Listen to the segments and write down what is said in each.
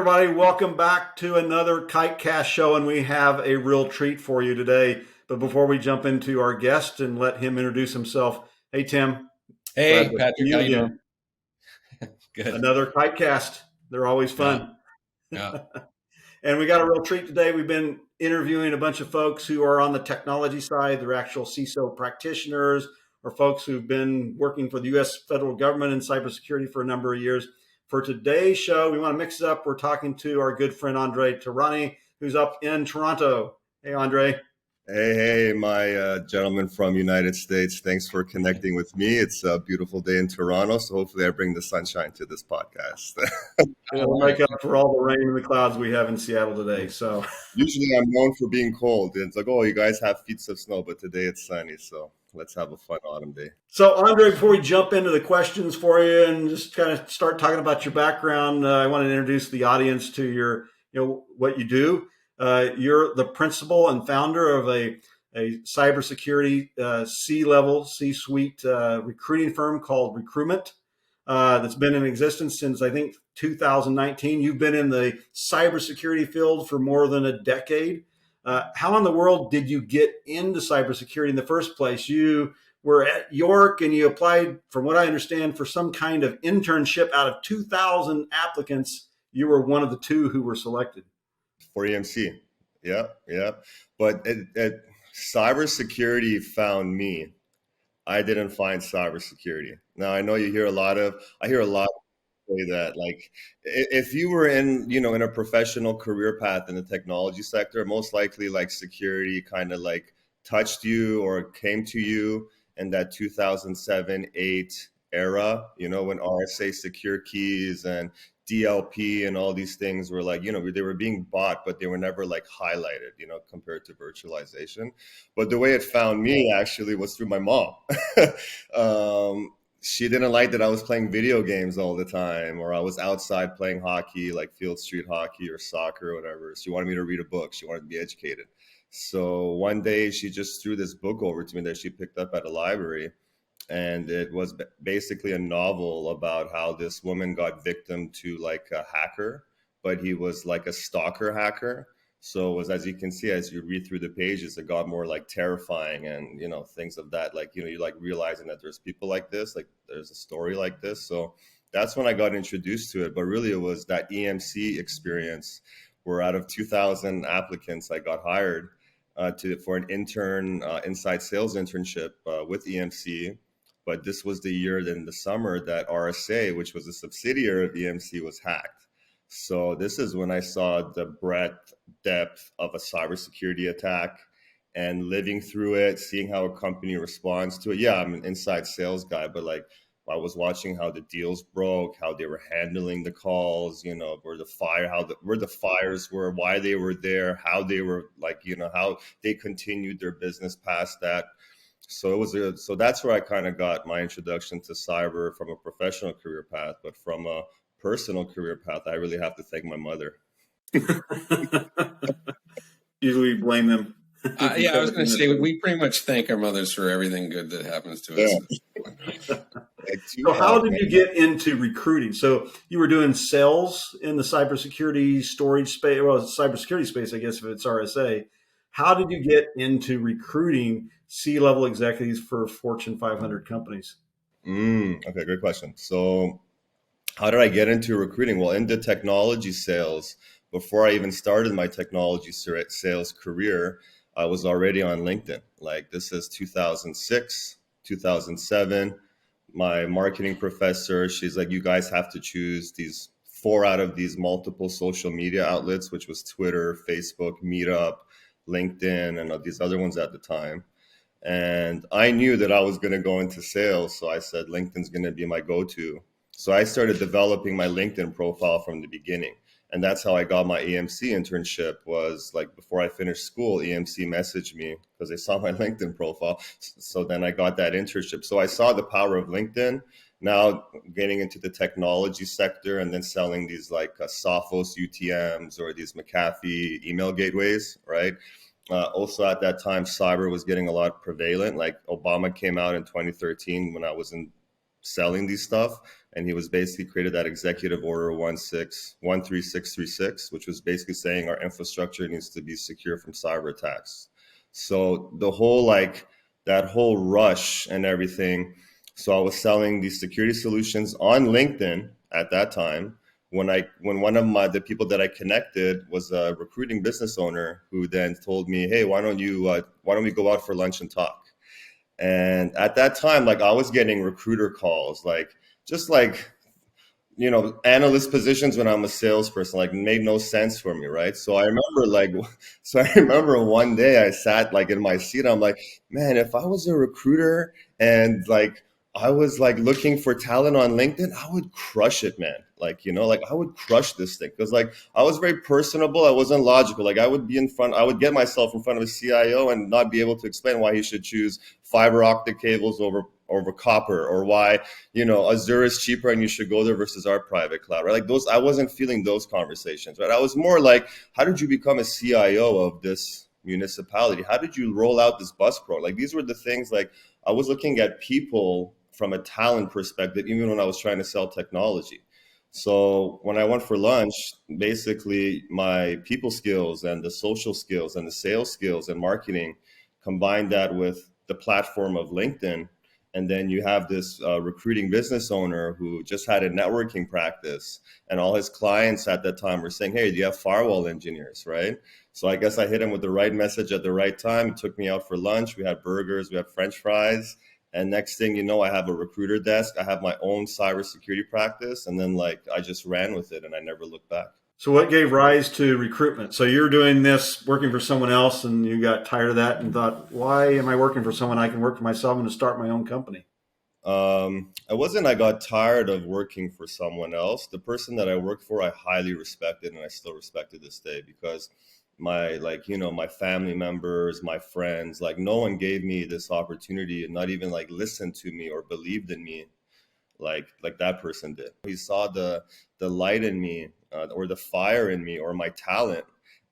everybody. Welcome back to another Kitecast show, and we have a real treat for you today. But before we jump into our guest and let him introduce himself, hey, Tim. Hey, Patrick, how you doing? Good. Another Kitecast. They're always fun. Yeah. And we got a real treat today. We've been interviewing a bunch of folks who are on the technology side. They're actual CISO practitioners or folks who've been working for the U.S. federal government in cybersecurity for a number of years. For today's show, we want to mix it up. We're talking to our good friend André Tehrani, who's up in Toronto. Hey, André. Hey, my gentleman from United States. Thanks for connecting with me. It's a beautiful day in Toronto, so hopefully I bring the sunshine to this podcast. It'll make up for all the rain and the clouds we have in Seattle today. So usually I'm known for being cold. It's like, oh, you guys have feet of snow, but today it's sunny, so let's have a fun autumn day. So, André, before we jump into the questions for you and just kind of start talking about your background, I want to introduce the audience to your, what you do. You're the principal and founder of a cybersecurity C-level, C-suite recruiting firm called Recruitment that's been in existence since, I think, 2019. You've been in the cybersecurity field for more than a decade. How in the world did you get into cybersecurity in the first place? You were at York and you applied, from what I understand, for some kind of internship. Out of 2,000 applicants, you were one of the two who were selected. For EMC. Yeah. But cybersecurity found me. I didn't find cybersecurity. Now, I know I hear a lot say that, like, if you were in a professional career path in the technology sector, most likely like security kind of like touched you or came to you in that 2007-8 era, when RSA secure keys and DLP and all these things were like, they were being bought, but they were never like highlighted, compared to virtualization. But the way it found me actually was through my mom. She didn't like that I was playing video games all the time, or I was outside playing hockey, like field street hockey or soccer or whatever. She wanted me to read a book. She wanted to be educated. So one day she just threw this book over to me that she picked up at a library. And it was basically a novel about how this woman got victim to like a hacker, but he was like a stalker hacker. So it was, as you can see, as you read through the pages, it got more like terrifying and, things of that, like, you like realizing that there's people like this, like there's a story like this. So that's when I got introduced to it. But really it was that EMC experience where out of 2,000 applicants, I got hired for an intern inside sales internship with EMC. But this was the year in the summer that RSA, which was a subsidiary of EMC, was hacked. So this is when I saw the breadth, depth of a cybersecurity attack and living through it, seeing how a company responds to it. Yeah, I'm an inside sales guy, but like I was watching how the deals broke, how they were handling the calls, where the fires were, why they were there, how they were like, how they continued their business past that. So so that's where I kind of got my introduction to cyber from a professional career path, but from a personal career path, I really have to thank my mother. Usually blame them. I was going to say, we pretty much thank our mothers for everything good that happens to us. So how did you get into recruiting? So you were doing sales in the cybersecurity storage space, cybersecurity space, I guess, if it's RSA. How did you get into recruiting C-level executives for Fortune 500 companies? Okay, great question. So how did I get into recruiting? Well, into technology sales, before I even started my technology sales career, I was already on LinkedIn. Like this is 2006, 2007. My marketing professor, she's like, you guys have to choose these 4 out of these multiple social media outlets, which was Twitter, Facebook, Meetup, LinkedIn, and these other ones at the time. And I knew that I was going to go into sales. So I said, LinkedIn's going to be my go-to. So I started developing my LinkedIn profile from the beginning. And that's how I got my EMC internship. Was like before I finished school, EMC messaged me because they saw my LinkedIn profile. So then I got that internship. So I saw the power of LinkedIn. Now getting into the technology sector and then selling these like Sophos UTMs or these McAfee email gateways, right? Also at that time, cyber was getting a lot prevalent. Like Obama came out in 2013 when I was in selling these stuff. And he was basically created that executive order 13636, which was basically saying our infrastructure needs to be secure from cyber attacks. So the whole that whole rush and everything. So I was selling these security solutions on LinkedIn at that time. When one of the people that I connected was a recruiting business owner who then told me, hey, why don't we go out for lunch and talk? And at that time, I was getting recruiter calls, analyst positions when I'm a salesperson, made no sense for me, right? So I remember one day I sat in my seat, I'm like, man, if I was a recruiter and I was looking for talent on LinkedIn, I would crush it, man. I would crush this thing because I was very personable. I wasn't logical. I would get myself in front of a CIO and not be able to explain why he should choose fiber optic cables over copper, or why, Azure is cheaper and you should go there versus our private cloud, right? I wasn't feeling those conversations, right? I was more how did you become a CIO of this municipality? How did you roll out this bus program? These were the things I was looking at people from a talent perspective, even when I was trying to sell technology. So when I went for lunch, basically my people skills and the social skills and the sales skills and marketing, combined that with the platform of LinkedIn. And then you have this recruiting business owner who just had a networking practice, and all his clients at that time were saying, hey, do you have firewall engineers, right? So I guess I hit him with the right message at the right time. He took me out for lunch. We had burgers, we had French fries. And next thing you know, I have a recruiter desk. I have my own cybersecurity practice. And then I just ran with it and I never looked back. So what gave rise to recruitment? So you're doing this, working for someone else, and you got tired of that and thought, why am I working for someone? I can work for myself and start my own company. I got tired of working for someone else. The person that I worked for, I highly respected, and I still respect to this day, because my my family members, my friends, no one gave me this opportunity and not even listened to me or believed in me like that person did. He saw the light in me, or the fire in me, or my talent,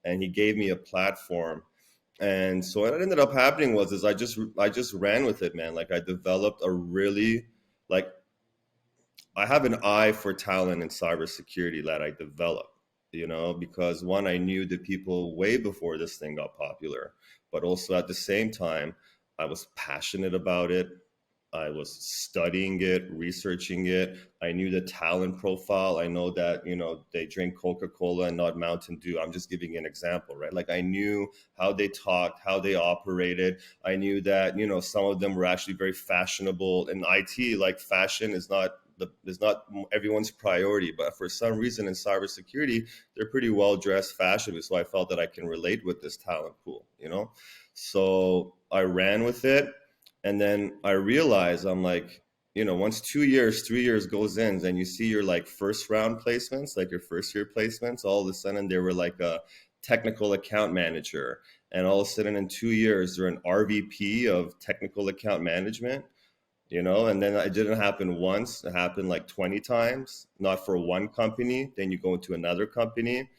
and he gave me a platform. And so what ended up happening was I just ran with it, man. I developed a really I have an eye for talent in cybersecurity that I developed, because one, I knew the people way before this thing got popular, but also at the same time, I was passionate about it. I was studying it, researching it. I knew the talent profile. I know that, they drink Coca-Cola and not Mountain Dew. I'm just giving an example, right? I knew how they talked, how they operated. I knew that, some of them were actually very fashionable in IT. Fashion is not everyone's priority, but for some reason in cybersecurity, they're pretty well dressed, fashionable. So I felt that I can relate with this talent pool, So I ran with it. And then I realized, I'm once 2 years, 3 years goes in, and you see your first round placements, your first year placements, all of a sudden they were a technical account manager. And all of a sudden in 2 years, they're an RVP of technical account management, and then it didn't happen once. It happened 20 times, not for one company. Then you go into another company.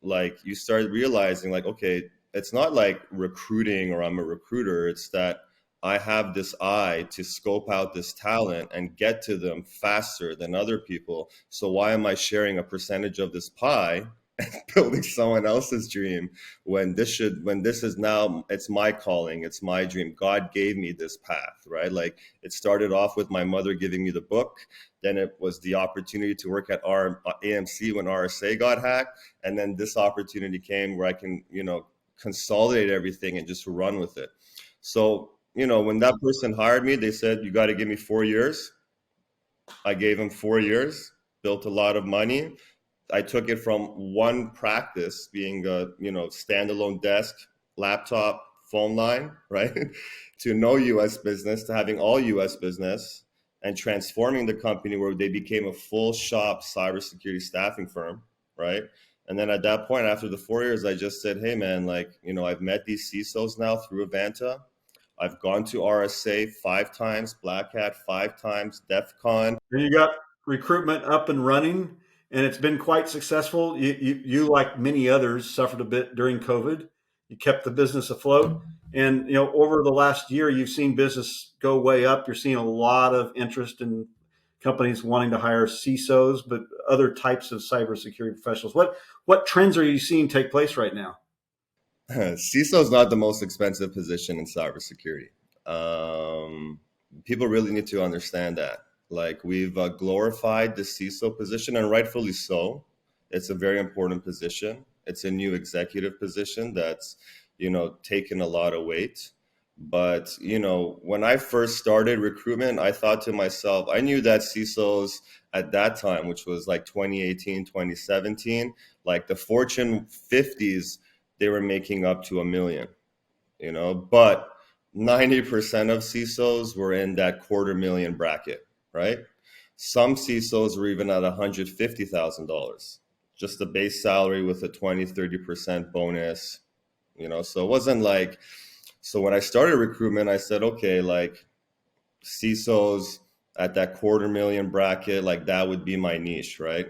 You start realizing okay, it's not recruiting or I'm a recruiter. It's that I have this eye to scope out this talent and get to them faster than other people. So why am I sharing a percentage of this pie and building someone else's dream when this is now, it's my calling, it's my dream. God gave me this path, right? It started off with my mother giving me the book. Then it was the opportunity to work at AMC when RSA got hacked. And then this opportunity came where I can, consolidate everything and just run with it. So, when that person hired me, they said, you got to give me 4 years. I gave him 4 years, built a lot of money. I took it from one practice being a, standalone desk, laptop, phone line, right? To no US business, to having all US business, and transforming the company where they became a full shop cybersecurity staffing firm, right? And then at that point, after the 4 years, I just said, hey man, I've met these CISOs now through Avanta. I've gone to RSA 5 times, Black Hat 5 times, DEF CON. And you got recruitment up and running, and it's been quite successful. You like many others, suffered a bit during COVID. You kept the business afloat. And, over the last year, you've seen business go way up. You're seeing a lot of interest in companies wanting to hire CISOs, but other types of cybersecurity professionals. What trends are you seeing take place right now? CISO is not the most expensive position in cybersecurity. People really need to understand that. Like, we've glorified the CISO position, and rightfully so. It's a very important position. It's a new executive position that's, taken a lot of weight. But, when I first started recruitment, I thought to myself, I knew that CISOs at that time, which was like 2018, 2017, like the Fortune 50s, they were making up to $1 million, but 90% of CISOs were in that $250,000 bracket, right? Some CISOs were even at $150,000, just a base salary with a 20-30% bonus, so it wasn't like, so when I started recruitment, I said, okay, like CISOs at that $250,000 bracket, like that would be my niche, right?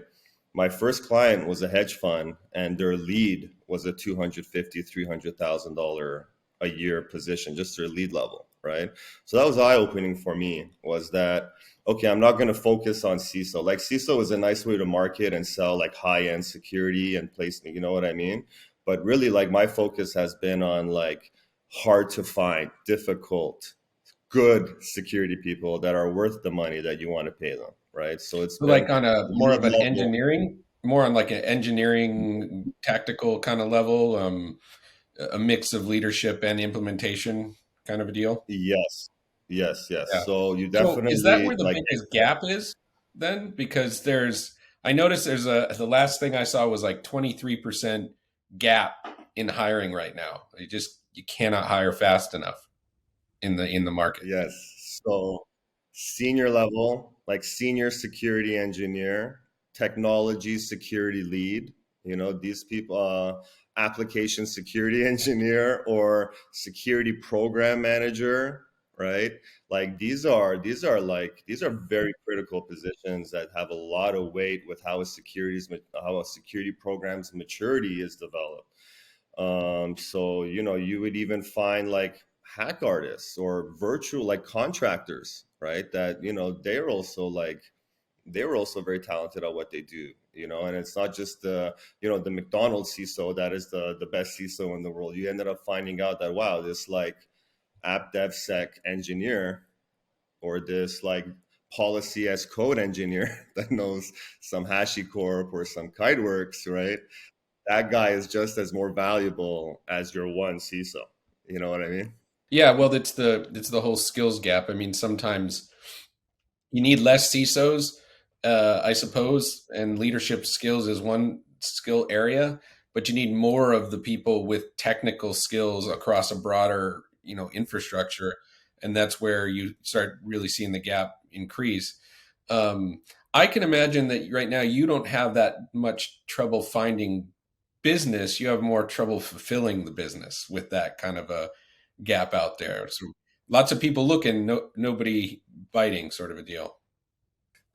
My first client was a hedge fund, and their lead was a $250,000-$300,000 a year position, just their lead level, right? So that was eye-opening for me, was that, okay, I'm not going to focus on CISO. Like, CISO is a nice way to market and sell like high-end security and placement, you know what I mean? But really, like, my focus has been on like hard to find, difficult, good security people that are worth the money that you want to pay them, right? So it's So been like on a more of lead an level. more on like an engineering tactical kind of level, a mix of leadership and implementation kind of a deal. Yes, yes, yes. Yeah. So you So is that definitely where the like, biggest gap is then? Because I noticed the last thing I saw was like 23% gap in hiring right now. You cannot hire fast enough in the market. yes. So senior level, like senior security engineer, technology security lead, these people, application security engineer or security program manager, right? Like these are very critical positions that have a lot of weight with how a security program's maturity is developed. So, you would even find like hack artists or virtual like contractors, right? That, they were also very talented at what they do, and it's not just the McDonald's CISO that is the best CISO in the world. You ended up finding out that, wow, this like app DevSec engineer or this like policy as code engineer that knows some HashiCorp or some Kiteworks, right? That guy is just as more valuable as your one CISO. You know what I mean? Yeah, well, it's the whole skills gap. I mean, sometimes you need less CISOs, I suppose, and leadership skills is one skill area, but you need more of the people with technical skills across a broader, infrastructure, and that's where you start really seeing the gap increase. Um, I can imagine that right now you don't have that much trouble finding business. You have more trouble fulfilling the business with that kind of a gap out there. So lots of people looking, nobody biting, sort of a deal.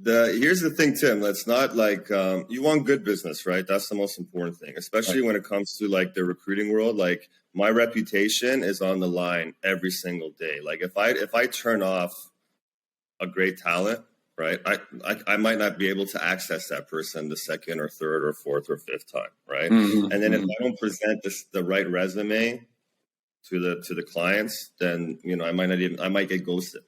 Here's the thing, Tim. That's not like, you want good business, right? That's the most important thing, especially Right. when it comes to like the recruiting world. Like, my reputation is on the line every single day. Like, if I turn off a great talent, right, I might not be able to access that person the second or third or fourth or fifth time, right? And then if Mm-hmm. I don't present the right resume to the clients, then I might get ghosted.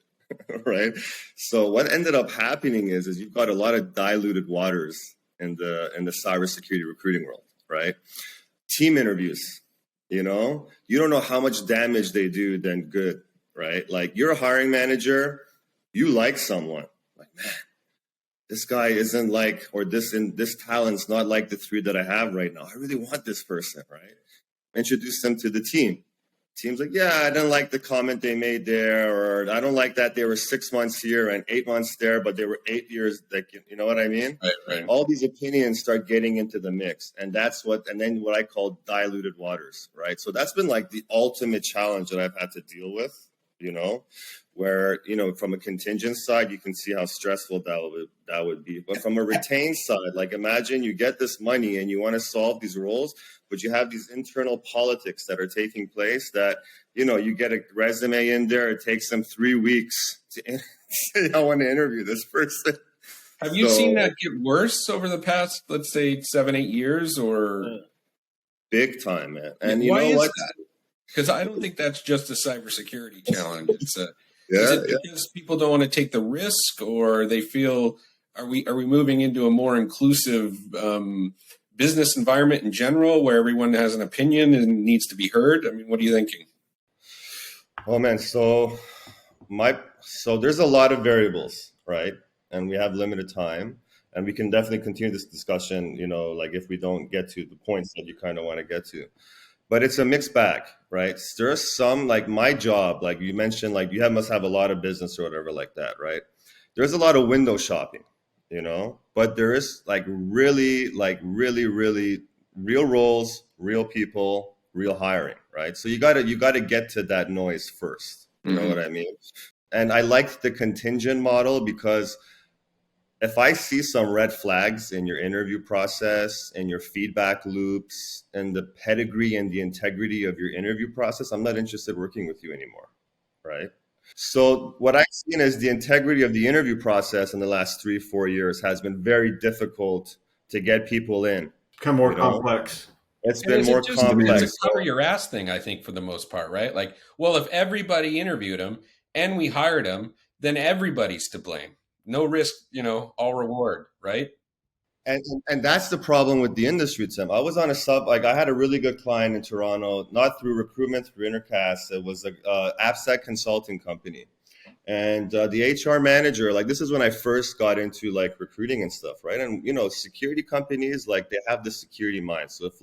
Right? So what ended up happening is you've got a lot of diluted waters in the cybersecurity recruiting world, right? Team interviews, you don't know how much damage they do than good, right? Like, you're a hiring manager, you like someone, like, man, this guy isn't like, or this talent's not like the three that I have right now. I really want this person, right? Introduce them to the team. Team's like, yeah, I didn't like the comment they made there, or I don't like that they were 6 months here and 8 months there, but they were 8 years. Like, you know what I mean? Right, right. All these opinions start getting into the mix, and then what I call diluted waters, right? So that's been like the ultimate challenge that I've had to deal with, where, from a contingent side, you can see how stressful that would be. But from a retained side, like, imagine you get this money and you want to solve these roles, but you have these internal politics that are taking place that, you get a resume in there. It takes them 3 weeks to say, I want to interview this person. Have you seen that get worse over the past, let's say, 7-8 years, or big time, man? And why is that? Because I don't think that's just a cybersecurity challenge. It's is it because people don't want to take the risk, or they feel are we moving into a more inclusive business environment in general, where everyone has an opinion and needs to be heard? I mean, what are you thinking? Oh man, so there's a lot of variables, right? And we have limited time, and we can definitely continue this discussion, like if we don't get to the points that you kind of want to get to. But it's a mixed bag, right? There's some, like my job, like you mentioned, like must have a lot of business or whatever like that, right? There's a lot of window shopping, but there is really real roles, real people, real hiring, right? So you gotta get to that noise first. You know what I mean? And I liked the contingent model because if I see some red flags in your interview process and your feedback loops and the pedigree and the integrity of your interview process, I'm not interested working with you anymore, right? So what I've seen is the integrity of the interview process in the last 3-4 years has been very difficult to get people in. Become more complex. It's been more complex. It's a cover your ass thing, I think, for the most part, right? Like, well, if everybody interviewed him and we hired him, then everybody's to blame. No risk, all reward, right? And that's the problem with the industry, Tim. I was on I had a really good client in Toronto, not through recruitment, through Intercast. It was a AppSec consulting company. And the HR manager, this is when I first got into recruiting and stuff, right? And, security companies, they have the security mind. So if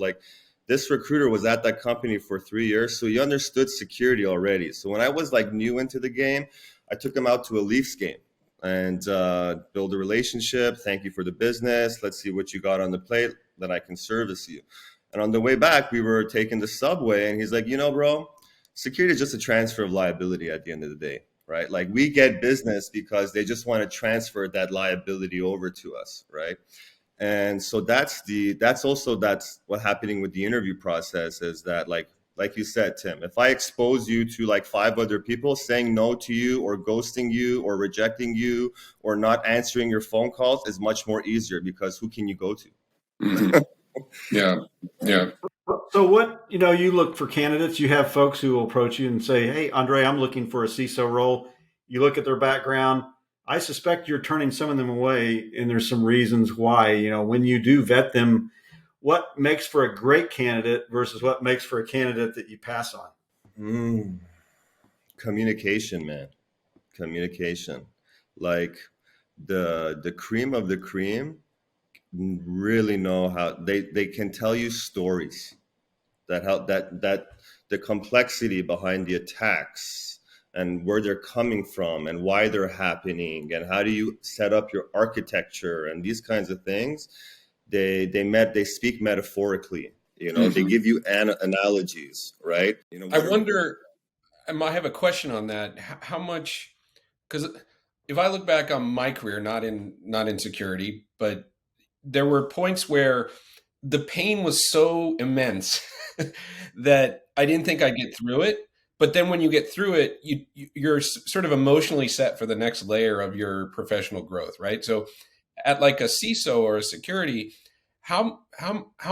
this recruiter was at that company for 3 years, so he understood security already. So when I was new into the game, I took him out to a Leafs game and build a relationship. Thank you for the business. Let's see what you got on the plate that I can service you. And on the way back, we were taking the subway and he's like, bro, security is just a transfer of liability at the end of the day, right? We get business because they just want to transfer that liability over to us, right? And so that's what's happening with the interview process is that like you said, Tim, if I expose you to 5 other people saying no to you or ghosting you or rejecting you or not answering your phone calls is much more easier because who can you go to? Mm-hmm. Yeah. So what, you look for candidates, you have folks who will approach you and say, hey, Andre, I'm looking for a CISO role. You look at their background. I suspect you're turning some of them away, and there's some reasons why. When you do vet them, what makes for a great candidate versus what makes for a candidate that you pass on? Communication, man. Communication. The cream of the cream really know how they can tell you stories that help that the complexity behind the attacks and where they're coming from and why they're happening and how do you set up your architecture and these kinds of things. They speak metaphorically, they give you analogies, right? I wonder, I have a question on that. How much, because if I look back on my career, not in security, but there were points where the pain was so immense that I didn't think I'd get through it. But then when you get through it, you're sort of emotionally set for the next layer of your professional growth, right? So at a CISO or a security, how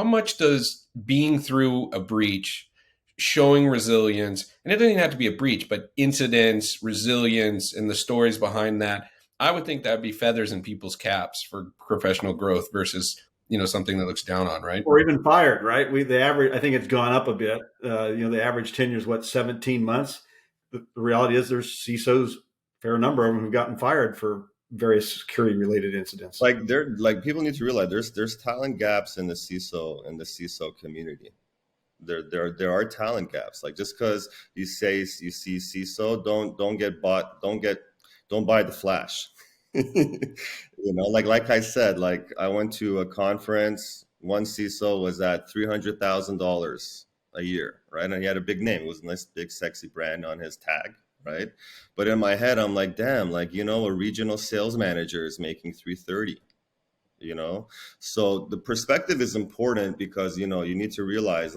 much does being through a breach, showing resilience, and it doesn't even have to be a breach, but incidents, resilience, and the stories behind that, I would think that would be feathers in people's caps for professional growth versus something that looks down on, right? Or even fired, right? The average, I think it's gone up a bit. The average tenure is 17 months. The reality is there's CISOs, fair number of them, who've gotten fired for various security related incidents. People need to realize there's talent gaps in the CISO community. There are talent gaps. Just because you see CISO, don't buy the flash. Like I said, I went to a conference. One CISO was at $300,000 a year, right? And he had a big name. It was a nice, big, sexy brand on his tag, right? But in my head, I'm like, damn, a regional sales manager is making $330. So the perspective is important because you need to realize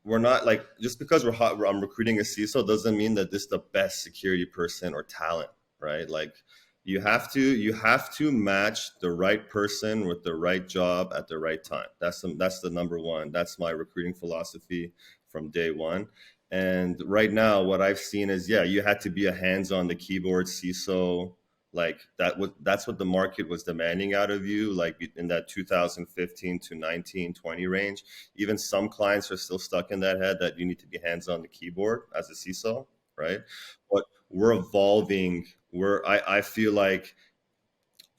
we're not just because I'm recruiting a CISO doesn't mean that this is the best security person or talent, right? You have to match the right person with the right job at the right time. That's the number one. That's my recruiting philosophy from day one. And right now, what I've seen is, yeah, you had to be a hands on the keyboard CISO. Like that's what the market was demanding out of you, like in that 2015 to 19, 20 range. Even some clients are still stuck in that head that you need to be hands on the keyboard as a CISO, right? But we're evolving. I feel like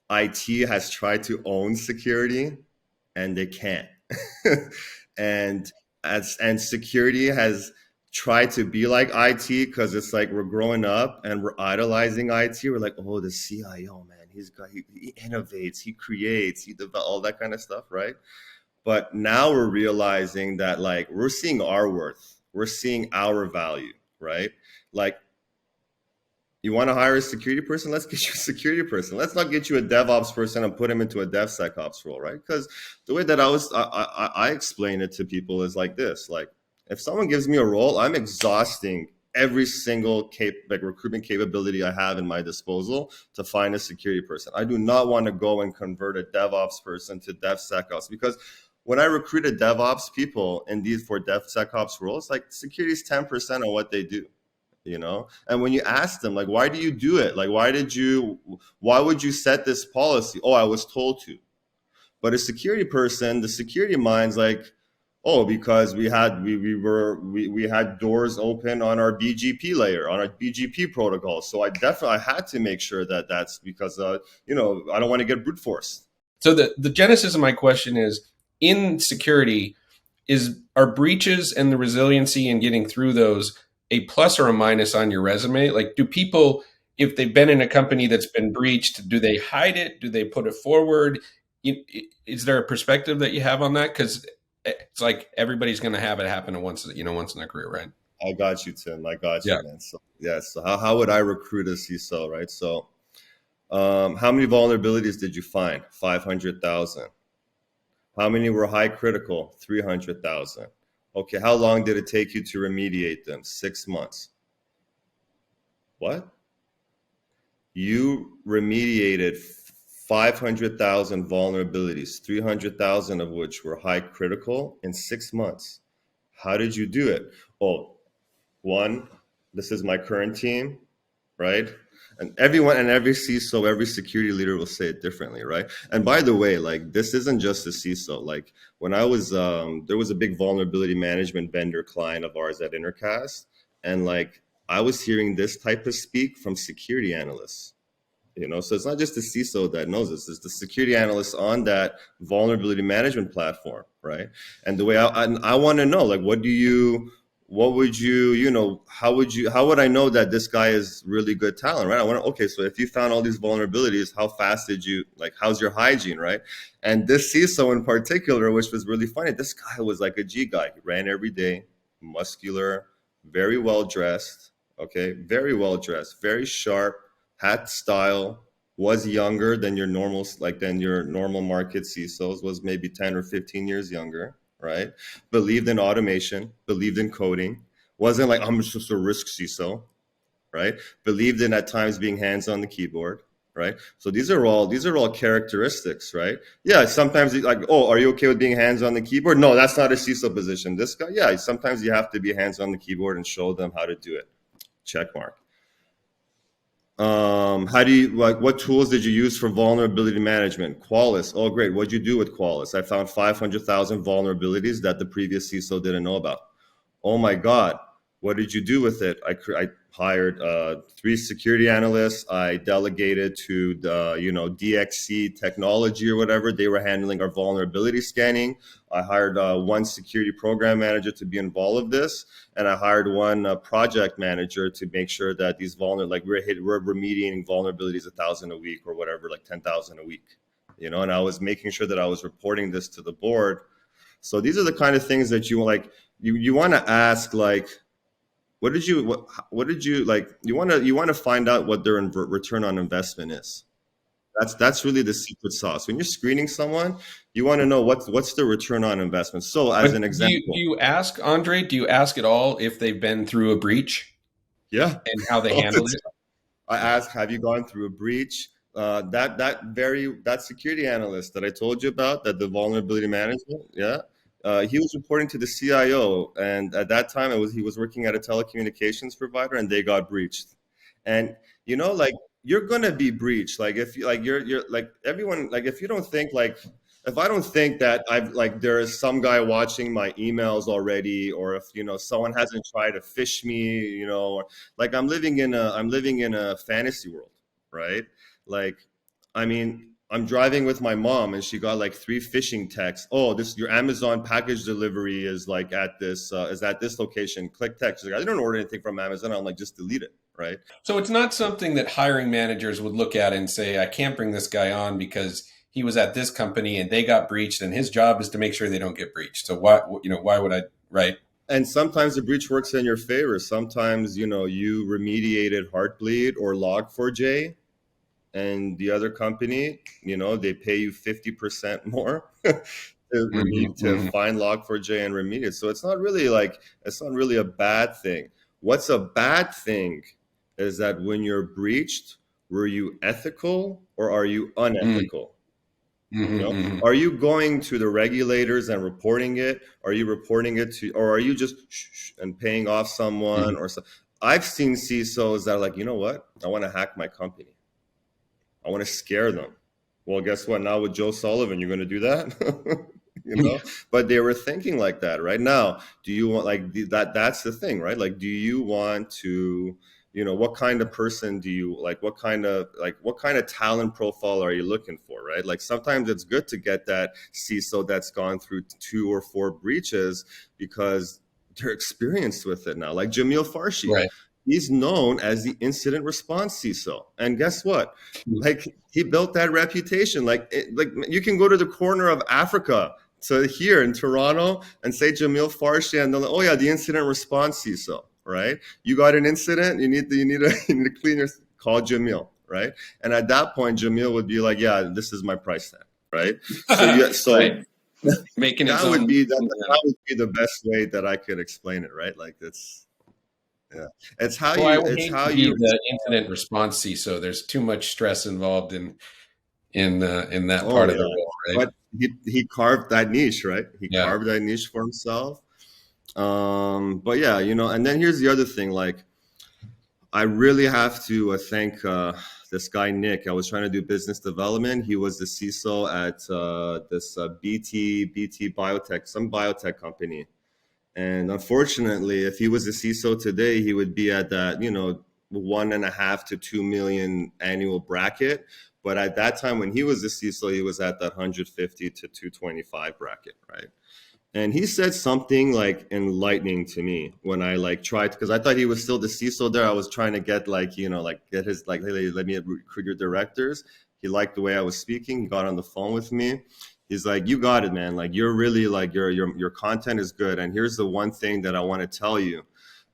IT has tried to own security and they can't. and and security has tried to be like IT because it's like we're growing up and we're idolizing IT. We're like, oh, the CIO, man, he innovates, he creates, he develops all that kind of stuff, right? But now we're realizing that like we're seeing our worth, we're seeing our value, right? Like, you want to hire a security person? Let's get you a security person. Let's not get you a DevOps person and put him into a DevSecOps role, right? Because the way that I explain it to people is like this: like, if someone gives me a role, I'm exhausting every single recruitment capability I have in my disposal to find a security person. I do not want to go and convert a DevOps person to DevSecOps, because when I recruited DevOps people in these for DevSecOps roles, like security is 10% of what they do. And when you ask them, like, why do you do it? Like, why would you set this policy? Oh, I was told to. But a security person, the security mind's like, oh, because we had doors open on our BGP layer, on our BGP protocol. So I had to make sure that that's because I don't want to get brute force. So the genesis of my question is, in security, are breaches and the resiliency in getting through those a plus or a minus on your resume? Like, do people, if they've been in a company that's been breached, do they hide it? Do they put it forward? Is there a perspective that you have on that? Because it's like everybody's going to have it happen once in their career, right? I got you, Tim. I got you, man. So yeah. So how would I recruit a CISO, right? So, how many vulnerabilities did you find? 500,000. How many were high critical? 300,000. Okay, how long did it take you to remediate them? 6 months. What? You remediated 500,000 vulnerabilities, 300,000 of which were high critical in 6 months. How did you do it? Well, one, this is my current team, right? And every CISO, every security leader will say it differently, right? And by the way, like, this isn't just a CISO. Like, when I was, there was a big vulnerability management vendor client of ours at Intercast, and like, I was hearing this type of speak from security analysts. So it's not just the CISO that knows this; it's the security analysts on that vulnerability management platform, right? And the way I want to know, like, how would I know that this guy is really good talent, right? Okay, so if you found all these vulnerabilities, how fast did you, like, how's your hygiene, right? And this CISO in particular, which was really funny, this guy was like a G guy. He ran every day, muscular, very well dressed, okay, very well dressed, very sharp, had style, was younger than your normal market CISOs, was maybe 10 or 15 years younger, right? Believed in automation, believed in coding, wasn't like, I'm just a risk CISO, right? Believed in at times being hands on the keyboard, right? So these are all characteristics, right? Yeah, sometimes like, oh, are you okay with being hands on the keyboard? No, that's not a CISO position. This guy, yeah, sometimes you have to be hands on the keyboard and show them how to do it. Check mark. What tools did you use for vulnerability management? Qualys. Oh, great. What'd you do with Qualys? I found 500,000 vulnerabilities that the previous CISO didn't know about. Oh my God. What did you do with it? I hired 3 security analysts. I delegated to the DXC technology or whatever. They were handling our vulnerability scanning. I hired 1 security program manager to be involved with this, and I hired 1 project manager to make sure that these we're remediating vulnerabilities 1,000 a week or whatever, like 10,000 a week. And I was making sure that I was reporting this to the board. So these are the kind of things that you want to ask, like, what did you like? You want to find out what their return on investment is. That's really the secret sauce. When you're screening someone, you want to know what's the return on investment. So, as an example, do you ask, Andre? Do you ask at all if they've been through a breach? Yeah, and how they handled it? I ask, have you gone through a breach? That security analyst that I told you about, that the vulnerability management, he was reporting to the CIO, and at that time he was working at a telecommunications provider, and they got breached. And like you're gonna be breached. Like if you like you're like everyone, like if you don't think like if I don't think that I've like there is some guy watching my emails already, or if someone hasn't tried to phish me, or like I'm living in a fantasy world, right? Like, I mean, I'm driving with my mom and she got like 3 phishing texts. Oh, your Amazon package delivery is like at this location. Click text. Like, I didn't order anything from Amazon. I'm like, just delete it, right? So it's not something that hiring managers would look at and say, I can't bring this guy on because he was at this company and they got breached, and his job is to make sure they don't get breached. So why would I, right? And sometimes the breach works in your favor. Sometimes, you remediated Heartbleed or Log4j, and the other company, they pay you 50% more to find Log4j and remediate. So it's not really a bad thing. What's a bad thing is that when you're breached, were you ethical or are you unethical? Are you going to the regulators and reporting it? Are you reporting it or are you just and paying off someone or so? I've seen CISOs that are like, you know what? I want to hack my company. I want to scare them. Well, guess what? Now with Joe Sullivan, you're going to do that? But they were thinking like that. Right now, do you want that's the thing, right? Like, do you want to, what kind of person do you like? What kind of talent profile are you looking for, right? Like sometimes it's good to get that CISO that's gone through 2 or 4 breaches because they're experienced with it now. Like Jamil Farshi. Right. He's known as the incident response CISO. And guess what? Like he built that reputation. Like you can go to the corner of Africa to here in Toronto and say Jamil Farshi, and they're like, oh yeah, the incident response CISO, right? You got an incident, you need to clean your, call Jamil, right? And at that point, Jamil would be like, yeah, this is my price tag, right? So right. Making that would be the best way that I could explain it, right? Like that's. Yeah, it's how well, you. It's how you. The incident response CISO. There's too much stress involved in that part of the role, right? But he carved that niche, right? He carved that niche for himself. But yeah, and then here's the other thing. Like, I really have to thank this guy Nick. I was trying to do business development. He was the CISO at this BT Biotech, some biotech company. And unfortunately, if he was a CISO today, he would be at that, 1.5 to 2 million annual bracket. But at that time, when he was a CISO, he was at that 150 to 225 bracket, right? And he said something like enlightening to me when I tried, because I thought he was still the CISO there. I was trying to get get his hey, let me recruit your directors. He liked the way I was speaking. He got on the phone with me. He's like, you got it, man. Like, you're really your content is good. And here's the one thing that I want to tell you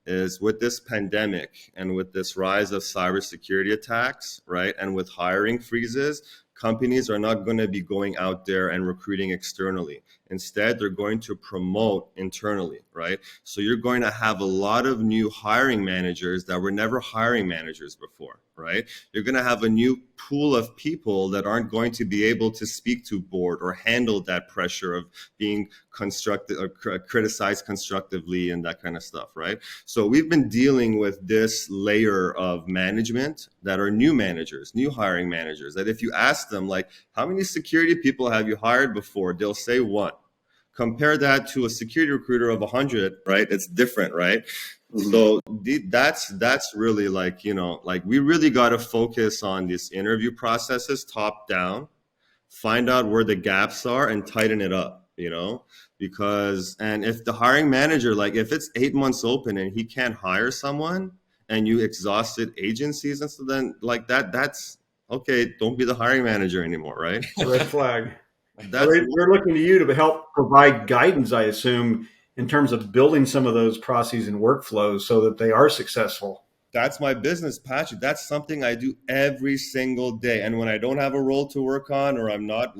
is with this pandemic and with this rise of cybersecurity attacks, right? And with hiring freezes, companies are not going to be going out there and recruiting externally. Instead, they're going to promote internally, right? So you're going to have a lot of new hiring managers that were never hiring managers before, right? You're going to have a new pool of people that aren't going to be able to speak to board or handle that pressure of being constructed or criticized constructively and that kind of stuff, right? So we've been dealing with this layer of management that are new managers, new hiring managers, that if you ask them, like, how many security people have you hired before? They'll say 1. Compare that to a security recruiter of 100, right? It's different, right? Mm-hmm. So that's really we really got to focus on these interview processes top down, find out where the gaps are and tighten it up, because, and if the hiring manager, if it's 8 months open and he can't hire someone and you exhausted agencies and so then that's okay. Don't be the hiring manager anymore, right? Red flag. We're looking to you to help provide guidance, I assume, in terms of building some of those processes and workflows so that they are successful. That's my business, Patrick. That's something I do every single day. And when I don't have a role to work on, or I'm not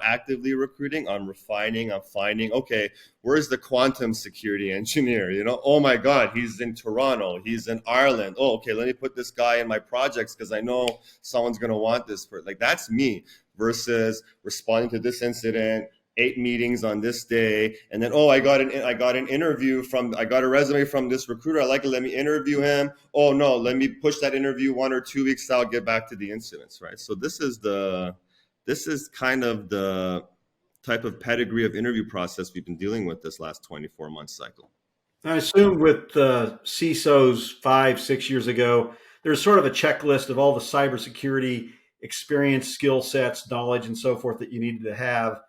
actively recruiting, I'm refining, I'm finding, okay, where's the quantum security engineer? Oh my God, he's in Toronto, he's in Ireland. Oh, okay, let me put this guy in my projects because I know someone's going to want this. That's me versus responding to this incident, 8 meetings on this day, and then I got an interview I got a resume from this recruiter. I like it. Let me interview him. Oh no, let me push that interview 1 or 2 weeks out. Get back to the incidents, right? So this is kind of the type of pedigree of interview process we've been dealing with this last 24-month cycle. I assume with CISOs 5-6 years ago, there's sort of a checklist of all the cybersecurity experience, skill sets, knowledge, and so forth that you needed to have.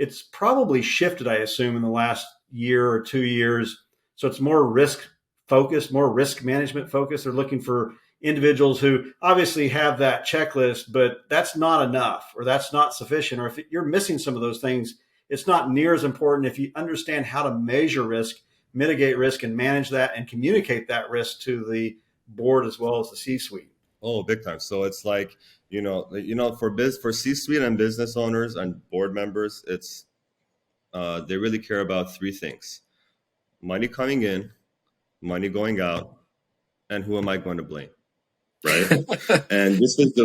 It's probably shifted, I assume, in the last year or 2 years. So it's more risk focused, more risk management focused. They're looking for individuals who obviously have that checklist, but that's not enough, or that's not sufficient. Or if you're missing some of those things, it's not near as important. If you understand how to measure risk, mitigate risk, and manage that and communicate that risk to the board as well as the C-suite. Oh, big time. So it's like, for C-suite and business owners and board members, it's they really care about 3 things: money coming in, money going out, and who am I going to blame? Right. And this is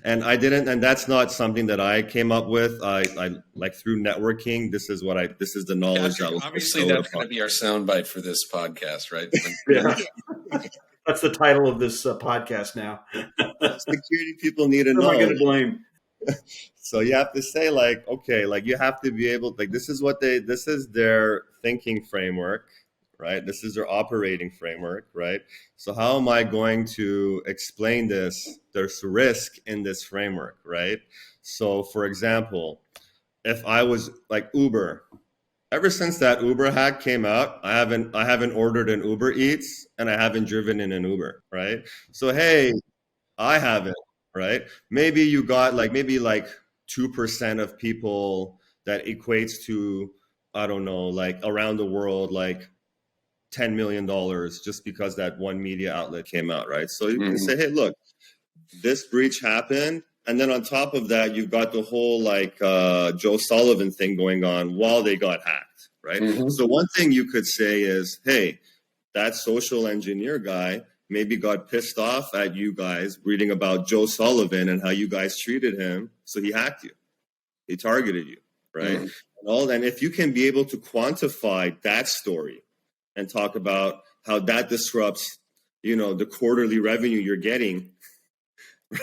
and I didn't, and that's not something that I came up with. I like through networking. This is the knowledge that was obviously that's going to be our soundbite for this podcast, right? Yeah. That's the title of this podcast now. Security people need to know. Who am I going to blame? So you have to say you have to be able, this is their thinking framework, right? This is their operating framework, right? So how am I going to explain this? There's risk in this framework, right? So for example, if I was like Uber, ever since that Uber hack came out, I haven't ordered an Uber Eats and I haven't driven in an Uber, right? So hey, I haven't, right? Maybe you got maybe 2% of people that equates to, I don't know, around the world, $10 million just because that one media outlet came out, right? So you can say, hey, look, this breach happened. And then on top of that, you've got the whole Joe Sullivan thing going on while they got hacked, right? Mm-hmm. So one thing you could say is, hey, that social engineer guy maybe got pissed off at you guys reading about Joe Sullivan and how you guys treated him. So he hacked you. He targeted you, right? Mm-hmm. And if you can be able to quantify that story and talk about how that disrupts, the quarterly revenue you're getting,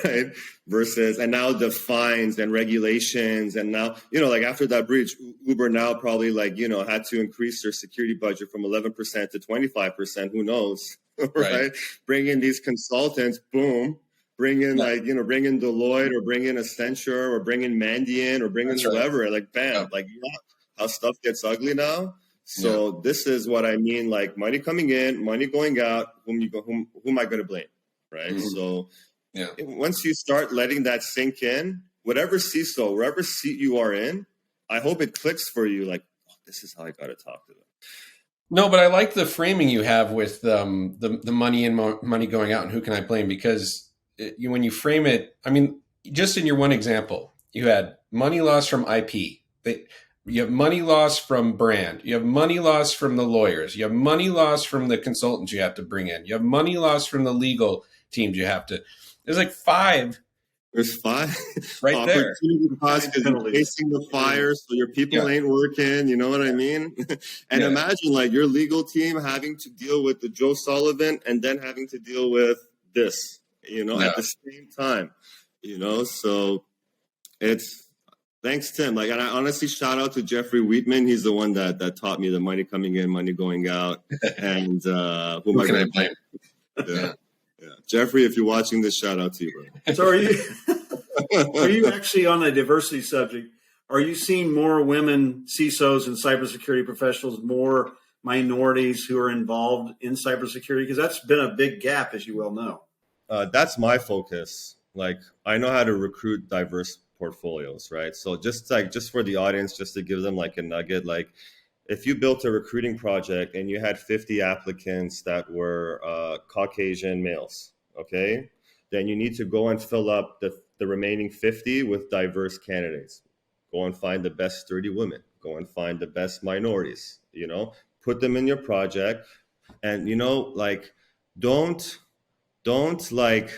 right? Versus, and now the fines and regulations, and now, after that breach, Uber now probably had to increase their security budget from 11% to 25%, who knows, right? Bring in these consultants, boom, bring in bring in Deloitte, or bring in Accenture, or bring in Mandiant, or bring in whoever, bam, how stuff gets ugly now. So this is what I mean, money coming in, money going out, who am I going to blame, right? Mm-hmm. So once you start letting that sink in, whatever CISO, wherever seat you are in, I hope it clicks for you. This is how I got to talk to them. No, but I like the framing you have with the money and money going out and who can I blame, because when you frame it, I mean, just in your one example, you had money loss from IP. You have money loss from brand. You have money loss from the lawyers. You have money loss from the consultants you have to bring in. You have money loss from the legal teams you have to. There's 5. There's 5 right there. Opportunity cost because you're facing the fire, so your people ain't working. You know what I mean? And imagine your legal team having to deal with the Joe Sullivan and then having to deal with this, at the same time. So it's. Thanks, Tim. And I honestly shout out to Jeffrey Wheatman. He's the one that taught me the money coming in, money going out, and who can I blame? Yeah. Jeffrey, if you're watching this, shout out to you, bro. So are you actually, on a diversity subject, are you seeing more women CISOs and cybersecurity professionals, more minorities who are involved in cybersecurity? Because that's been a big gap, as you well know. That's my focus. I know how to recruit diverse portfolios, right? So just for the audience, just to give them a nugget, if you built a recruiting project and you had 50 applicants that were Caucasian males, okay, then you need to go and fill up the remaining 50 with diverse candidates. Go and find the best 30 women. Go and find the best minorities, put them in your project. And, like, don't like,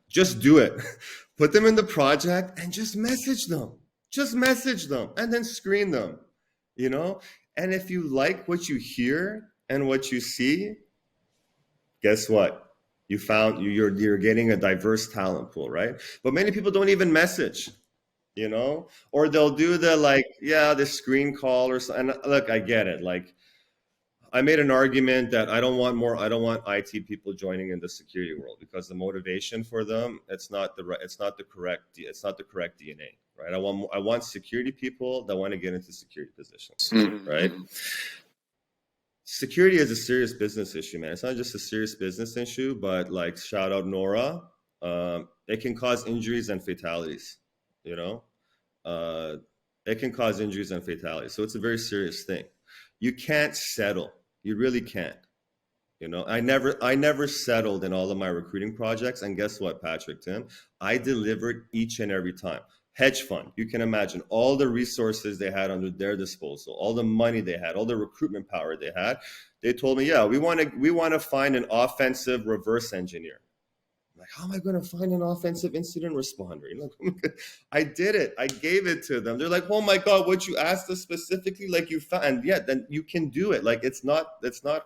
just do it. Put them in the project and just message them. Just message them and then screen them, And if you like what you hear and what you see, guess what? You're getting a diverse talent pool, right? But many people don't even message, or they'll do the screen call or something. And look, I get it. Like, I made an argument that I don't want IT people joining in the security world because the motivation for them, it's not the correct DNA, right? I want security people that want to get into security positions, right? Security is a serious business issue, man. It's not just a serious business issue, but like, shout out Nora, it can cause injuries and fatalities, it can cause injuries and fatalities. So it's a very serious thing. You can't settle. You really can't. I never settled in all of my recruiting projects. And guess what, Patrick, Tim? I delivered each and every time. Hedge fund, you can imagine all the resources they had under their disposal, all the money they had, all the recruitment power they had. They told me, yeah, we want to find an offensive reverse engineer. I'm like, how am I going to find an offensive incident responder? I did it. I gave it to them. They're like, oh my God, what you asked us specifically, like you found, and yeah, then you can do it. Like, it's not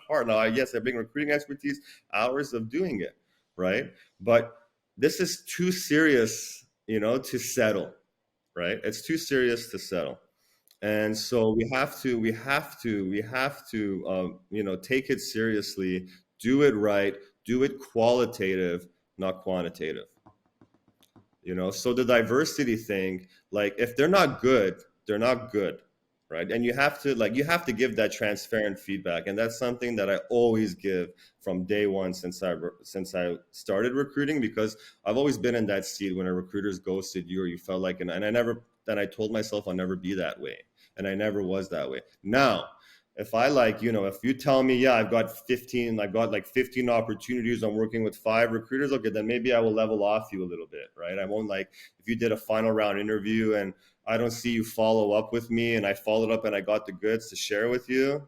hard. Now, yes, I bring recruiting expertise, hours of doing it, right? But this is too serious, to settle, right? It's too serious to settle. And so we have to, take it seriously, do it right, do it qualitative, not quantitative. So the diversity thing, like, if they're not good, they're not good, right? And you have to give that transparent feedback, and that's something that I always give from day one since I started recruiting, because I've always been in that seat when a recruiter's ghosted you, or you felt like, and I told myself I'll never be that way, and I never was that way. Now, if if you tell me, yeah, I've got 15 opportunities, I'm working with 5 recruiters, okay, then maybe I will level off you a little bit, right? I won't, if you did a final round interview and I don't see you follow up with me and I followed up and I got the goods to share with you,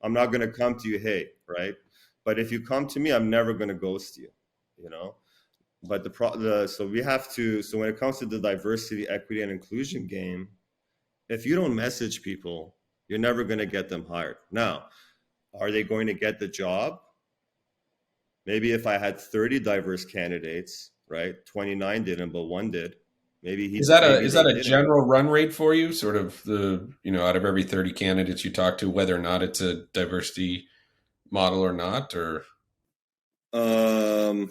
I'm not going to come to you, hey, right? But if you come to me, I'm never going to ghost you, But so when it comes to the diversity, equity, and inclusion game, if you don't message people, you're never going to get them hired. Now, are they going to get the job? Maybe if I had 30 diverse candidates, right? 29 didn't, but 1 did. Maybe is that a general run rate for you? Sort of out of every 30 candidates you talk to, whether or not it's a diversity model or not, or? So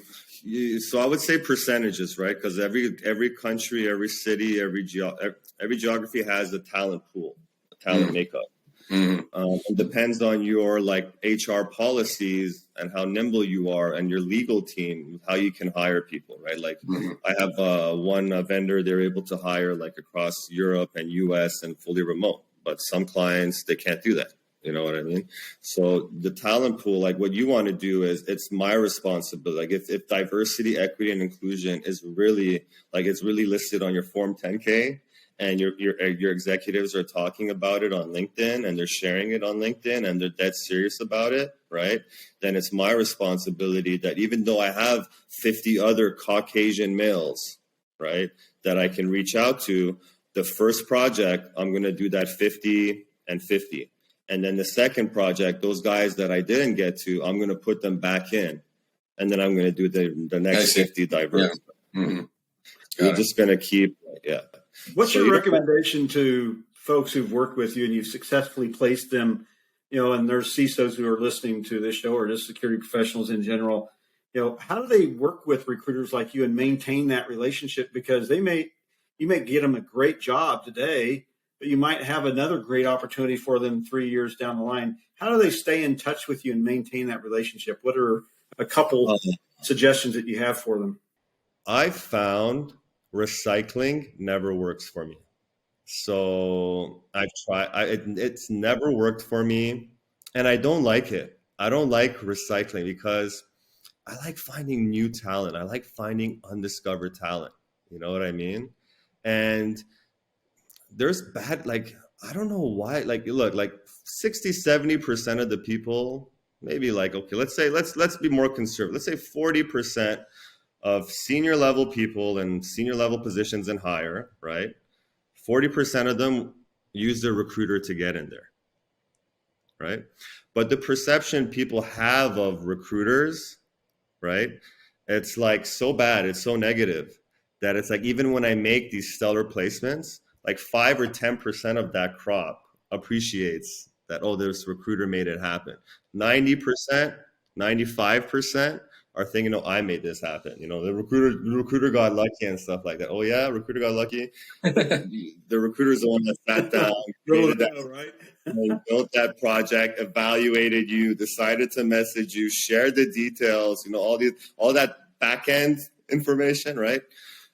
I would say percentages, right? Because every country, every city, every geography has a talent pool, a talent makeup. It depends on your HR policies and how nimble you are, and your legal team, how you can hire people, right? I have one vendor, they're able to hire across Europe and US and fully remote, but some clients, they can't do that. You know what I mean? So the talent pool, what you want to do is, it's my responsibility. If diversity, equity, and inclusion is really it's really listed on your Form 10K, and your executives are talking about it on LinkedIn, and they're sharing it on LinkedIn, and they're dead serious about it, right? Then it's my responsibility that, even though I have 50 other Caucasian males, right, that I can reach out to, the first project, I'm going to do that 50 and 50. And then the second project, those guys that I didn't get to, I'm going to put them back in. And then I'm going to do the next 50 diverse. Yeah. Mm-hmm. You're just going to keep, yeah. What's your recommendation to folks who've worked with you and you've successfully placed them, and there's CISOs who are listening to this show, or just security professionals in general, how do they work with recruiters like you and maintain that relationship? Because you may get them a great job today, but you might have another great opportunity for them 3 years down the line. How do they stay in touch with you and maintain that relationship? What are a couple suggestions that you have for them? I found recycling never works for me. So I've tried, it's never worked for me, and I don't like it. I don't like recycling because I like finding new talent. I like finding undiscovered talent. You know what I mean? And there's bad, like, I don't know why, like, look, like 60, 70% of the people, maybe like, okay, let's be more conservative. Let's say 40% of senior level people and senior level positions and higher, right? 40% of them use their recruiter to get in there, right? But the perception people have of recruiters, right? It's like so bad, it's so negative that it's like even when I make these stellar placements, like 5 or 10% of that crop appreciates that, oh, this recruiter made it happen. 90%, 95% are thinking, no, I made this happen. You know, the recruiter got lucky and stuff like that. Oh yeah, recruiter got lucky. The recruiter is the one that sat down, created that, right? built that project, evaluated you, decided to message you, shared the details, you know, all that back end information, right?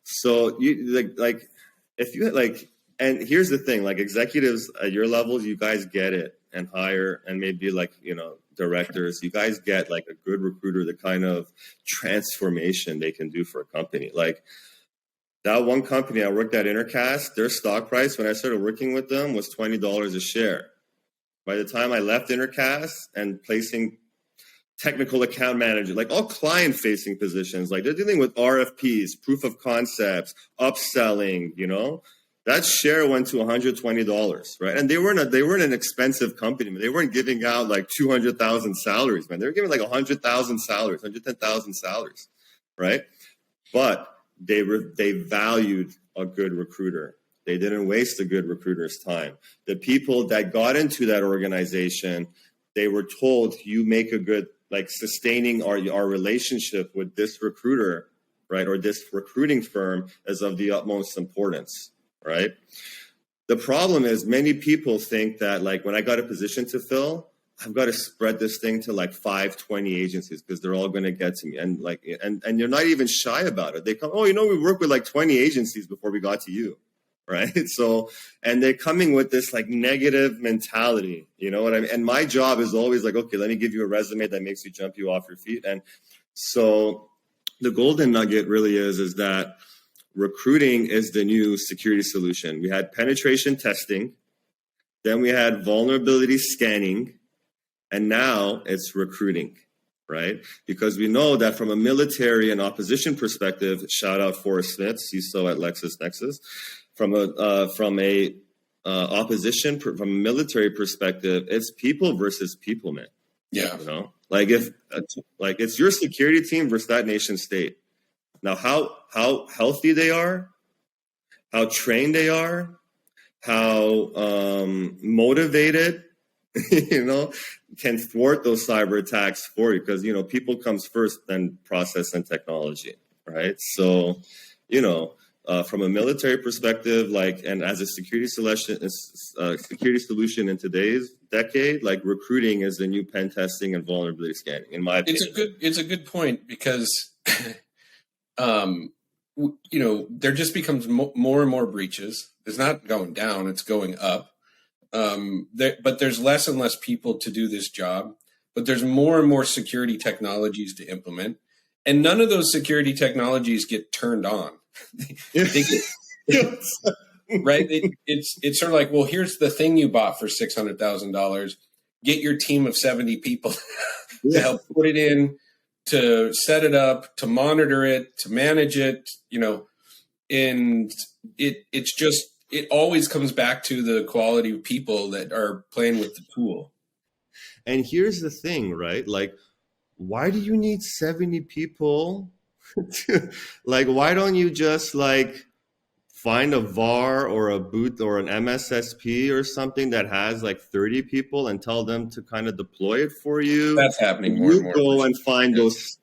So you like if you like, and here's the thing, like executives at your levels, you guys get it, and higher, and maybe like, you know, directors, you guys get like a good recruiter, the kind of transformation they can do for a company. Like that one company I worked at, Intercast, their stock price when I started working with them was $20 a share. By the time I left Intercast and placing technical account manager, like all client-facing positions, like they're dealing with RFPs, proof of concepts, upselling, you know, that share went to $120, right? And they weren't an expensive company. They weren't giving out like 200,000 salaries, man. They were giving like 100,000 salaries, 110,000 salaries, right? But they valued a good recruiter. They didn't waste a good recruiter's time. The people that got into that organization, they were told, you make a good, like sustaining our relationship with this recruiter, right? Or this recruiting firm is of the utmost importance, right? The problem is many people think that like when I got a position to fill, I've got to spread this thing to like 5-20 agencies because they're all going to get to me. And like, and you're not even shy about it. They come, oh, you know, we worked with like 20 agencies before we got to you. Right. So, and they're coming with this like negative mentality, you know what I mean? And my job is always like, okay, let me give you a resume that makes you jump you off your feet. And so the golden nugget really is that recruiting is the new security solution. We had penetration testing, then we had vulnerability scanning, and now it's recruiting, right? Because we know that from a military and opposition perspective, shout out Forrest Smith, CISO at LexisNexis, from a opposition, from a military perspective, it's people versus people, man. Yeah. You know, like if like it's your security team versus that nation state. Now, how healthy they are, how trained they are, how motivated, you know, can thwart those cyber attacks for you, because, you know, people comes first, then process and technology, right? So, you know, from a military perspective, like, and as a security solution in today's decade, like recruiting is the new pen testing and vulnerability scanning, in my opinion. It's a good point because, you know, there just becomes more and more breaches. It's not going down; it's going up. But there's less and less people to do this job. But there's more and more security technologies to implement, and none of those security technologies get turned on. They get, right? It's sort of like, well, here's the thing you bought for $600,000. Get your team of 70 people to help put it in, to set it up, to monitor it, to manage it. You know, and it's just, it always comes back to the quality of people that are playing with the tool. And here's the thing, right? Like, why do you need 70 people? Like, why don't you just like find a VAR or a boot or an MSSP or something that has like 30 people and tell them to kind of deploy it for you? That's happening more and more. You go and find those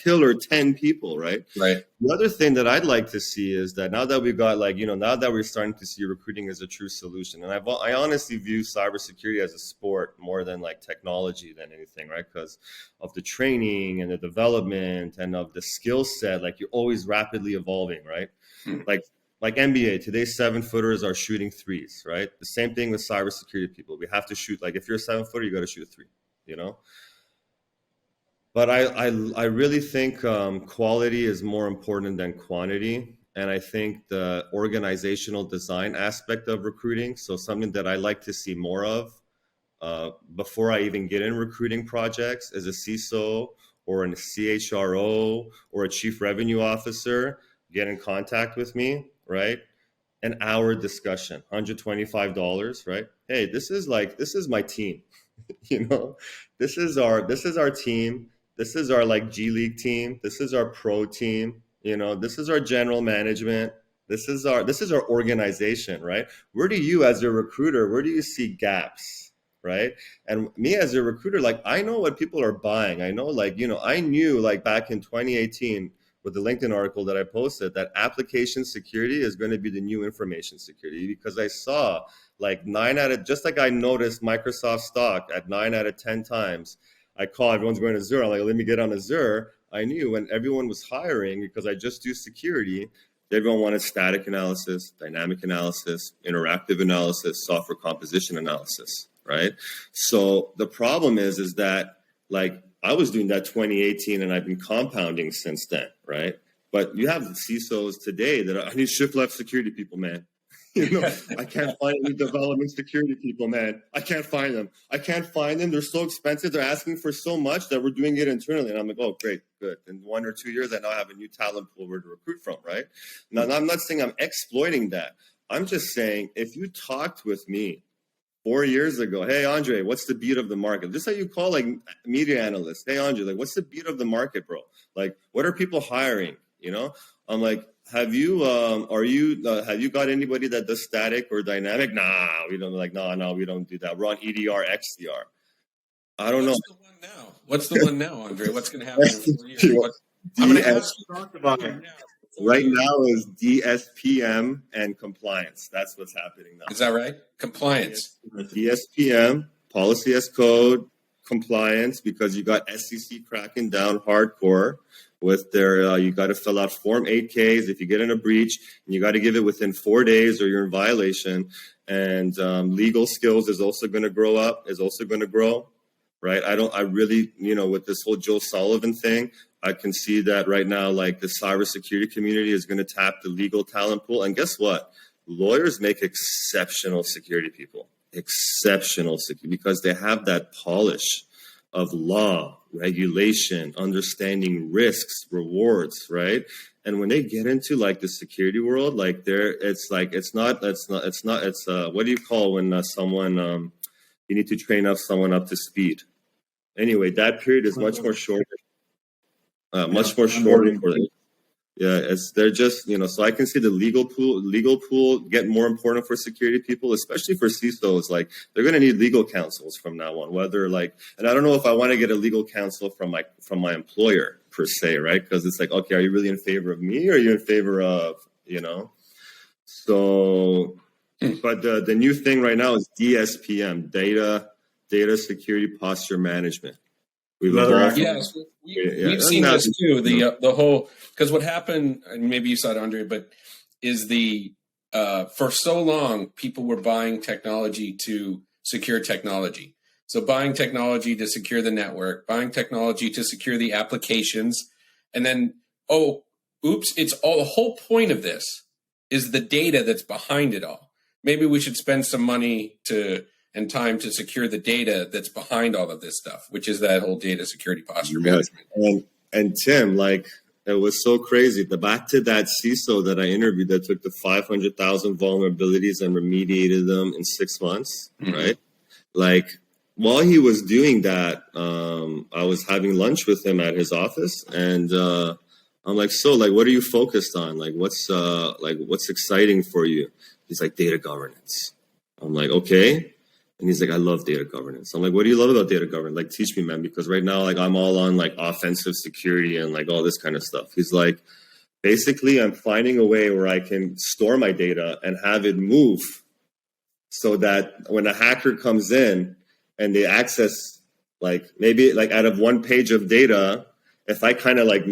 killer 10 people, right? Right. The other thing that I'd like to see is that now that we've got like, you know, now that we're starting to see recruiting as a true solution, and I honestly view cybersecurity as a sport more than like technology than anything, right? Because of the training and the development and of the skill set, like you're always rapidly evolving, right? Like like NBA, today's 7-footers are shooting threes, right? The same thing with cybersecurity people. We have to shoot, like if you're a 7-footer, you got to shoot a three, you know? But I really think quality is more important than quantity. And I think the organizational design aspect of recruiting, so something that I like to see more of before I even get in recruiting projects as a CISO or a CHRO or a chief revenue officer, get in contact with me, right? An hour discussion, $125, right? Hey, this is my team. You know, this is our team. This is our like G League team. This is our pro team. You know, this is our general management. This is our organization, right? Where do you, as a recruiter, where do you see gaps, right? And me as a recruiter, like I know what people are buying. I know, like, you know, I knew like back in 2018 with the LinkedIn article that I posted that application security is going to be the new information security, because I saw like just like I noticed Microsoft stock at 9 out of 10 times. I call everyone's going to Azure. I'm like, let me get on Azure. I knew when everyone was hiring, because I just do security, everyone wanted static analysis, dynamic analysis, interactive analysis, software composition analysis, right? So the problem is that like I was doing that 2018 and I've been compounding since then, right? But you have the CISOs today that I need shift left security people, man. You know, I can't find any development security people, man. I can't find them. They're so expensive. They're asking for so much that we're doing it internally. And I'm like, oh, great, good. In 1 or 2 years, I now have a new talent pool where to recruit from, right? Now, I'm not saying I'm exploiting that. I'm just saying if you talked with me 4 years ago, hey, Andre, what's the beat of the market? Just like you call like media analysts. Hey, Andre, like, what's the beat of the market, bro? Like, what are people hiring? You know, I'm like, have you got anybody that does static or dynamic? Nah, we don't. Like, no, we don't do that. We're on EDR, XDR. I don't know. What's the one now, Andre? What's going to happen in 4 years? I'm going to ask you talk about it. Right now is DSPM and compliance. That's what's happening now. Is that right? Compliance. DSPM, policy as code, compliance, because you got SEC cracking down hardcore with their, you got to fill out Form 8Ks if you get in a breach, and you got to give it within 4 days or you're in violation. And legal skills is also going to grow, right? I really, you know, with this whole Joe Sullivan thing, I can see that right now, like the cybersecurity community is going to tap the legal talent pool. And guess what? Lawyers make exceptional security people, because they have that polish of law, regulation, understanding risks, rewards, right? And when they get into like the security world, like it's what do you call when someone, you need to train up someone up to speed? Anyway, that period is much more shorter. Much more shorter for them. Yeah, they're just, you know, so I can see the legal pool get more important for security people, especially for CISOs. Like they're going to need legal counsels from now on, whether like, and I don't know if I want to get a legal counsel from my employer per se, right? Because it's like, okay, are you really in favor of me or are you in favor of, you know? So, but the new thing right now is DSPM, data security posture management. We've seen this too. The whole, because what happened, and maybe you saw it, Andre, but is for so long people were buying technology to secure technology. So buying technology to secure the network, buying technology to secure the applications, and then it's all. The whole point of this is the data that's behind it all. Maybe we should spend some money and time to secure the data that's behind all of this stuff, which is that whole data security posture management. And Tim, like, it was so crazy. Back to that CISO that I interviewed that took the 500,000 vulnerabilities and remediated them in 6 months, right? Like, while he was doing that, I was having lunch with him at his office, and I'm like, so, like, what are you focused on? Like, what's exciting for you? He's like, data governance. I'm like, okay. And he's like, I love data governance. I'm like, what do you love about data governance? Like, teach me, man, because right now, like, I'm all on like offensive security and like all this kind of stuff. He's like, basically, I'm finding a way where I can store my data and have it move so that when a hacker comes in and they access, like, maybe like out of 1 page of data, if I kind of like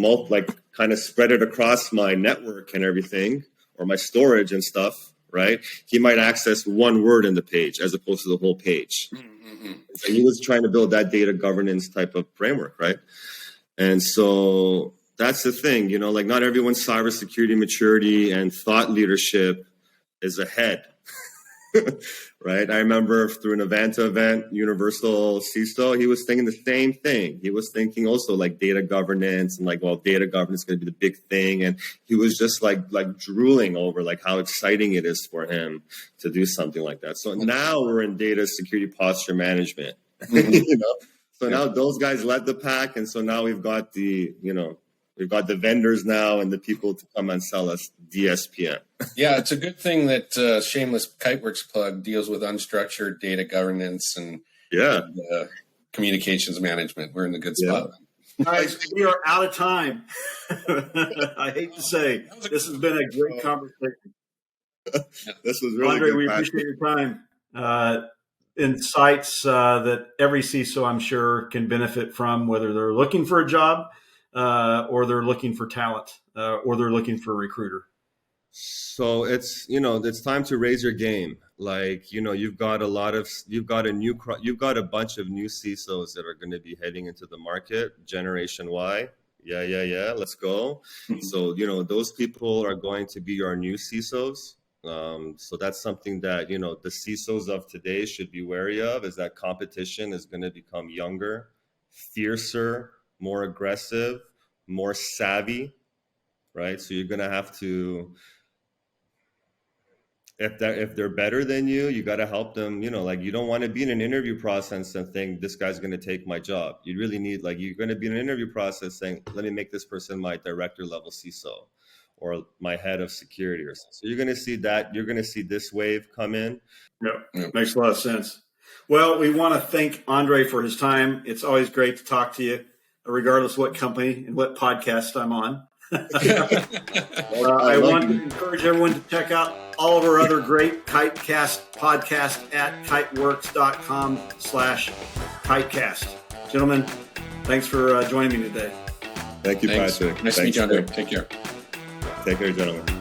kind of spread it across my network and everything, or my storage and stuff, right? He might access one word in the page as opposed to the whole page. Mm-hmm. So he was trying to build that data governance type of framework, right? And so that's the thing, like not everyone's cybersecurity maturity and thought leadership is ahead. Right. I remember through an Avanta event, Universal CISO, he was thinking the same thing. He was thinking also like data governance and like, well, data governance is going to be the big thing. And he was just like drooling over like how exciting it is for him to do something like that. So now we're in data security posture management, mm-hmm. So now those guys led the pack. And so now we've got we've got the vendors now and the people to come and sell us DSPM. Yeah, it's a good thing that shameless Kiteworks plug deals with unstructured data governance and communications management. We're in a good spot. Guys, we are out of time. I hate to say, this has been a great conversation. This was really André, good. we appreciate your time. Insights that every CISO, I'm sure, can benefit from, whether they're looking for a job, or they're looking for talent, or they're looking for a recruiter. So it's time to raise your game. Like you've got a bunch of new CISOs that are going to be heading into the market, Generation Y. Yeah. Let's go. Mm-hmm. So those people are going to be our new CISOs. So that's something that the CISOs of today should be wary of. Is that competition is going to become younger, fiercer, more aggressive, more savvy, right? So you're going to have to, if they're better than you, you got to help them, like you don't want to be in an interview process and think this guy's going to take my job. You really need, you're going to be in an interview process saying, let me make this person my director level CISO or my head of security or something. So you're going to see that, you're going to see this wave come in. Yeah, makes a lot of sense. Well, we want to thank André for his time. It's always great to talk to you, regardless what company and what podcast I'm on. I want to encourage everyone to check out all of our other great Kitecast podcasts at kiteworks.com/Kitecast. Gentlemen, thanks for joining me today. Thank you, Patrick. Nice to meet you, André. Take care. Take care, gentlemen.